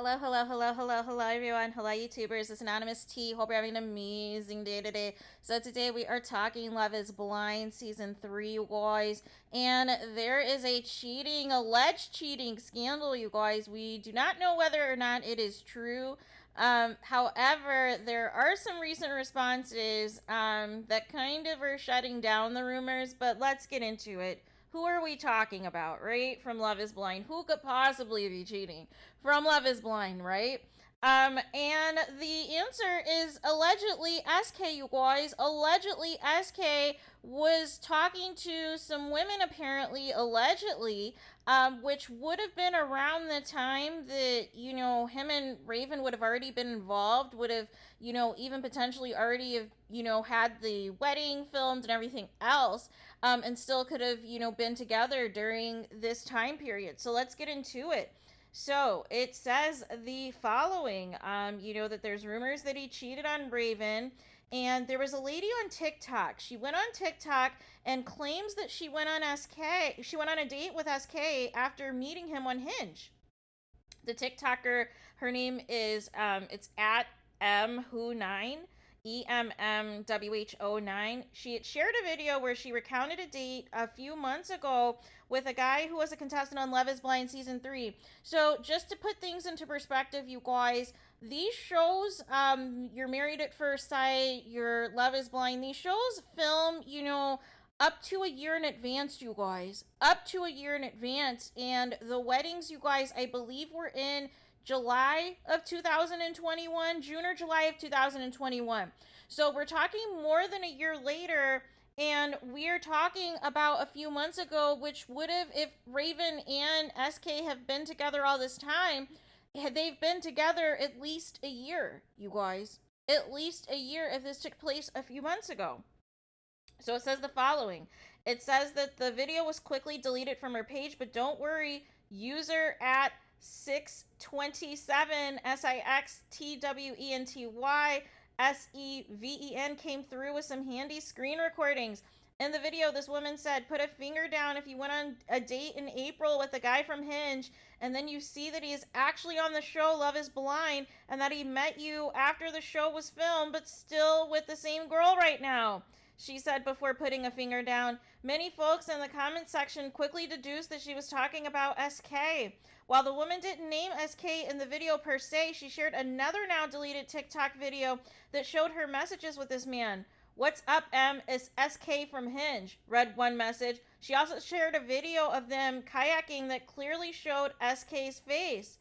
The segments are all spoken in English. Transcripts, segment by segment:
Hello, everyone. Hello, YouTubers. It's Anonymous T. Hope you're having an amazing day today. So today we are talking Love is Blind Season 3, you guys. And there is a alleged cheating scandal, you guys. We do not know whether or not it is true. However, there are some recent responses that kind of are shutting down the rumors, but let's get into it. Who are we talking about, right? From Love is Blind. Who could possibly be cheating from Love is Blind, right? And the answer is allegedly SK, you guys. Allegedly, SK was talking to some women, apparently, allegedly, which would have been around the time that, him and Raven would have already been involved, would have, even potentially already have, had the wedding filmed and everything else, and still could have, been together during this time period. So let's get into it. So it says the following, that there's rumors that he cheated on Raven, and there was a lady on TikTok. She went on TikTok and claims that she went on a date with SK after meeting him on Hinge. The TikToker, her name is, it's at EMWH09. EMMWH09. She had shared a video where she recounted a date a few months ago with a guy who was a contestant on Love is Blind Season 3. So just to put things into perspective, you guys, these shows, you're Married at First Sight, your Love is Blind, these shows film, up to a year in advance, you guys. Up to a year in advance. And the weddings, you guys, I believe were in July of 2021, June or July of 2021. So we're talking more than a year later, and we're talking about a few months ago, which would have, if Raven and SK have been together all this time, they've been together at least a year, you guys. At least a year if this took place a few months ago. So it says the following. It says that the video was quickly deleted from her page, but don't worry, user at 627 SIXTWENTY came through with some handy screen recordings. In the video, this woman said, put a finger down if you went on a date in April with a guy from Hinge, and then you see that he is actually on the show Love is Blind, and that he met you after the show was filmed, but still with the same girl right now. She said before putting a finger down. Many folks in the comment section quickly deduced that she was talking about SK. While the woman didn't name SK in the video per se, she shared another now deleted TikTok video that showed her messages with this man. What's up, M? It's SK from Hinge, read one message. She also shared a video of them kayaking that clearly showed SK's face.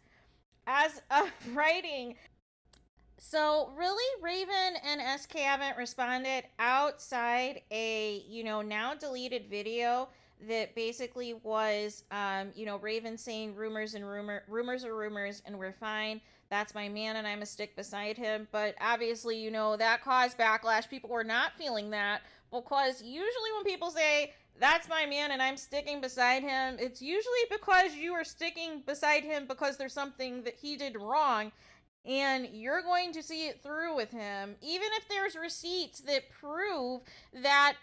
As of writing, so really, Raven and SK haven't responded outside a, now deleted video that basically was, Raven saying rumors are rumors and we're fine. That's my man and I'm a stick beside him. But obviously, that caused backlash. People were not feeling that because usually when people say, that's my man and I'm sticking beside him, it's usually because you are sticking beside him because there's something that he did wrong. And you're going to see it through with him, even if there's receipts that prove that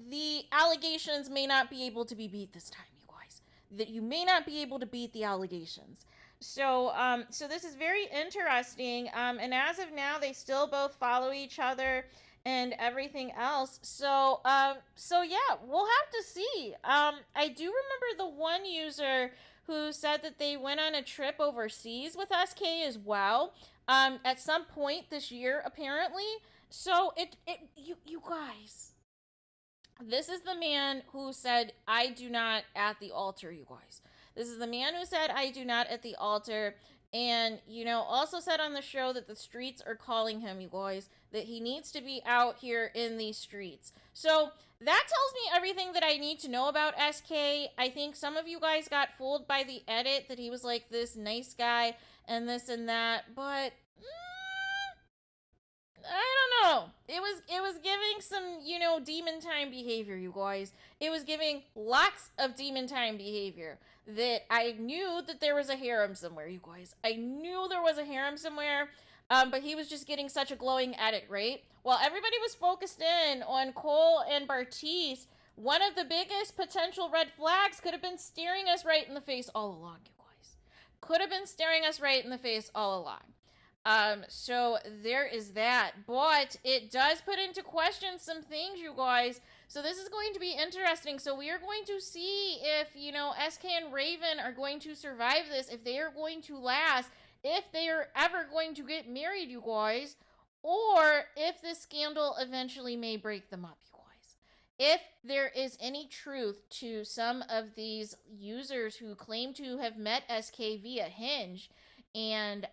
the allegations may not be able to be beat this time, you guys. That you may not be able to beat the allegations. So this is very interesting. And as of now, they still both follow each other and everything else. So yeah, we'll have to see. I do remember the one user who said that they went on a trip overseas with SK as well, at some point this year, apparently. So you guys, this is the man who said, I do not at the altar, you guys. This is the man who said, I do not at the altar. And, also said on the show that the streets are calling him, you guys, that he needs to be out here in these streets. So that tells me everything that I need to know about SK. I think some of you guys got fooled by the edit that he was like this nice guy and this and that, but I don't know. It was giving some, demon time behavior, you guys. It was giving lots of demon time behavior that I knew that there was a harem somewhere, you guys. I knew there was a harem somewhere, but he was just getting such a glowing edit, right? While everybody was focused in on Cole and Bartiz, one of the biggest potential red flags could have been staring us right in the face all along, you guys. could have been staring us right in the face all along. So there is that, but it does put into question some things, you guys. So this is going to be interesting. So we are going to see if, SK and Raven are going to survive this, if they are going to last, if they are ever going to get married, you guys, or if this scandal eventually may break them up, you guys. If there is any truth to some of these users who claim to have met SK via Hinge and,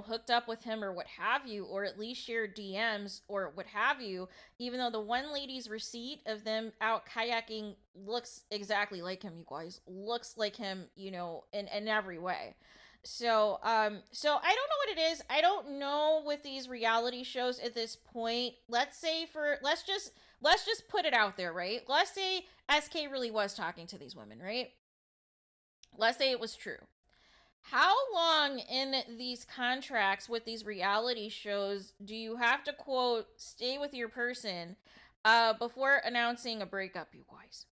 hooked up with him or what have you, or at least shared DMs or what have you, even though the one lady's receipt of them out kayaking looks exactly like him, you guys. Looks like him, in every way. So I don't know what it is. I don't know with these reality shows at this point. Let's just put it out there, right? Let's say SK really was talking to these women, right? Let's say it was true. How long in these contracts with these reality shows do you have to, quote, stay with your person before announcing a breakup, you guys?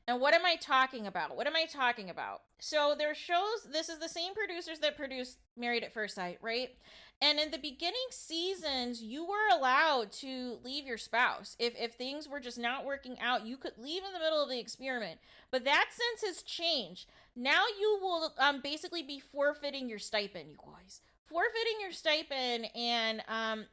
And what am I talking about? So their shows, this is the same producers that produced Married at First Sight, right? And in the beginning seasons, you were allowed to leave your spouse. If things were just not working out, you could leave in the middle of the experiment. But that sense has changed. Now you will basically be forfeiting your stipend, you guys. Forfeiting your stipend, and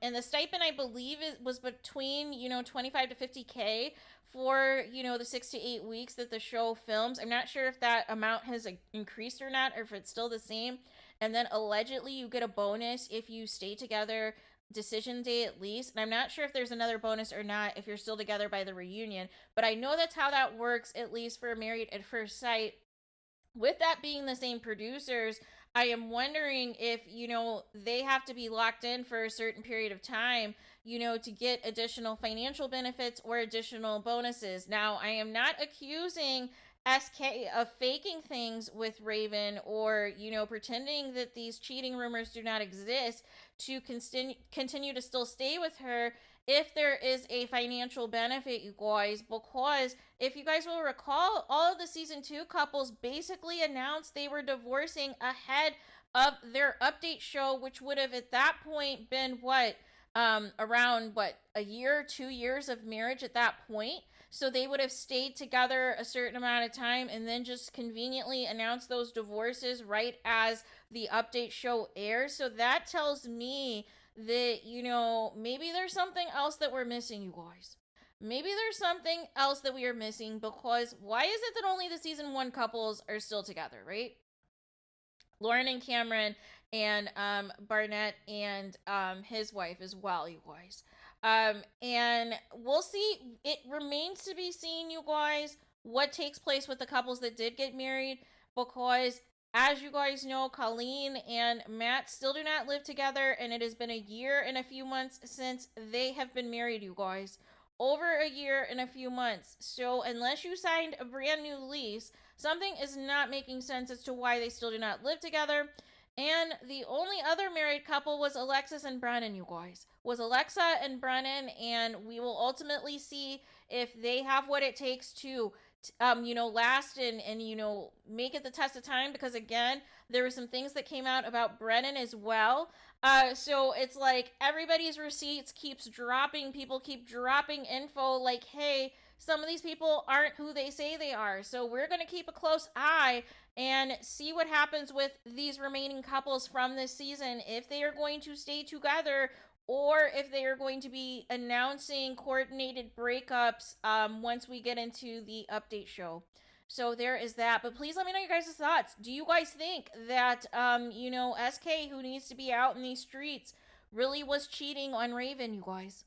the stipend, I believe, was between 25 to 50K for the 6 to 8 weeks that the show films. I'm not sure if that amount has increased or not, or if it's still the same. And then allegedly you get a bonus if you stay together decision day at least. And I'm not sure if there's another bonus or not if you're still together by the reunion, but I know that's how that works, at least for Married at First Sight. With that being the same producers, I am wondering if, they have to be locked in for a certain period of time, to get additional financial benefits or additional bonuses. Now, I am not accusing SK of faking things with Raven or, pretending that these cheating rumors do not exist to continue to still stay with her if there is a financial benefit, you guys, because if you guys will recall, all of the season 2 couples basically announced they were divorcing ahead of their update show, which would have at that point been around a year, 2 years of marriage at that point. So they would have stayed together a certain amount of time and then just conveniently announced those divorces right as the update show airs. So that tells me that, maybe there's something else that we're missing, you guys. Maybe there's something else that we are missing, because why is it that only the season 1 couples are still together, right? Lauren and Cameron, and Barnett and his wife as well, you guys. And we'll see. It remains to be seen, you guys, what takes place with the couples that did get married, because as you guys know, Colleen and Matt still do not live together, and it has been a year and a few months since they have been married, you guys. Over a year and a few months. So unless you signed a brand new lease, something is not making sense as to why they still do not live together. And the only other married couple was Alexis and Brennan, you guys. Was Alexa and Brennan, and we will ultimately see if they have what it takes to last and make it the test of time, because again, there were some things that came out about Brennan as well. So it's like everybody's receipts keeps dropping. People keep dropping info like, hey, some of these people aren't who they say they are. So we're going to keep a close eye and see what happens with these remaining couples from this season, if they are going to stay together or if they are going to be announcing coordinated breakups once we get into the update show. So there is that. But please let me know your guys' thoughts. Do you guys think that, SK, who needs to be out in these streets, really was cheating on Raven, you guys?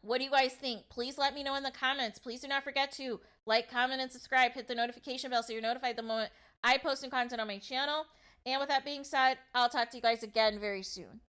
What do you guys think? Please let me know in the comments. Please do not forget to like, comment, and subscribe. Hit the notification bell so you're notified the moment I post new content on my channel. And with that being said, I'll talk to you guys again very soon.